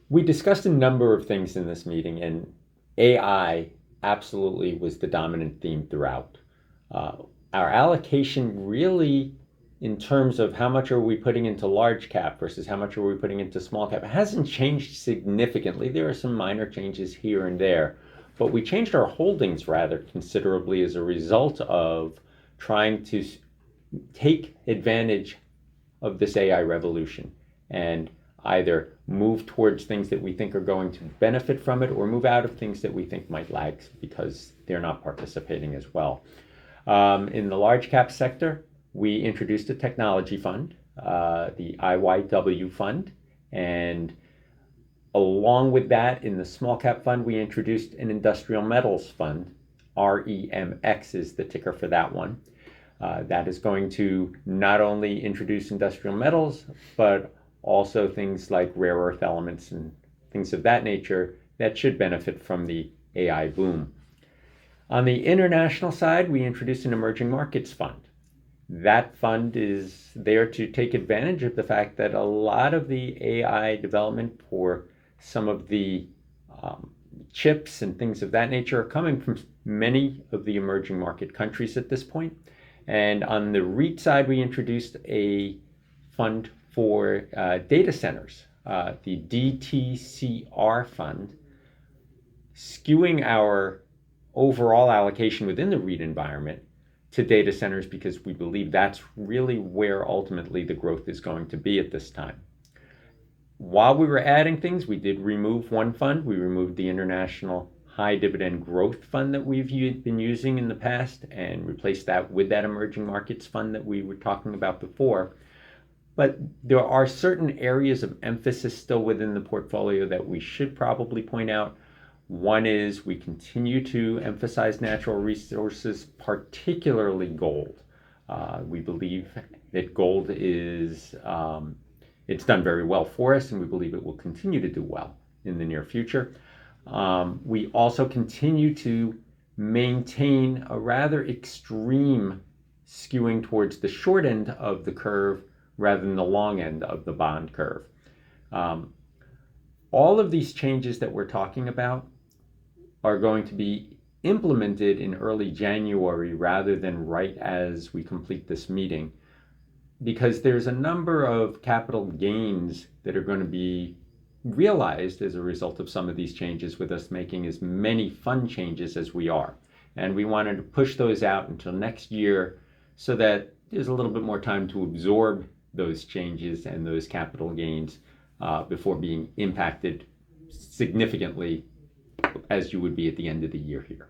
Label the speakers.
Speaker 1: We discussed a number of things in this meeting, and AI absolutely was the dominant theme throughout. Uh, our allocation really, in terms of how much are we putting into large cap versus how much are we putting into small cap, hasn't changed significantly. There are some minor changes here and there, but we changed our holdings rather considerably as a result of trying to take advantage of this AI revolution and either move towards things that we think are going to benefit from it or move out of things that we think might lag because they're not participating as well. In the large cap sector, we introduced a technology fund, the IYW fund, and along with that, in the small cap fund, we introduced an industrial metals fund. REMX is the ticker for that one. That is going to not only introduce industrial metals, but also things like rare earth elements and things of that nature that should benefit from the AI boom. On the international side, we introduced an emerging markets fund. That fund is there to take advantage of the fact that a lot of the AI development for some of the chips and things of that nature are coming from many of the emerging market countries at this point. And on the REIT side, we introduced a fund for data centers, the DTCR fund, skewing our overall allocation within the REIT environment to data centers because we believe that's really where ultimately the growth is going to be at this time. While we were adding things, we did remove one fund. We removed the International High Dividend Growth Fund that we've been using in the past and replaced that with that emerging markets fund that we were talking about before. But there are certain areas of emphasis still within the portfolio that we should probably point out. One is we continue to emphasize natural resources, particularly gold. We believe that gold is, it's done very well for us, and we believe it will continue to do well in the near future. We also continue to maintain a rather extreme skewing towards the short end of the curve rather than the long end of the bond curve. All of these changes that we're talking about are going to be implemented in early January rather than right as we complete this meeting, because there's a number of capital gains that are going to be realized as a result of some of these changes, with us making as many fund changes as we are. And we wanted to push those out until next year so that there's a little bit more time to absorb those changes and those capital gains before being impacted significantly as you would be at the end of the year here.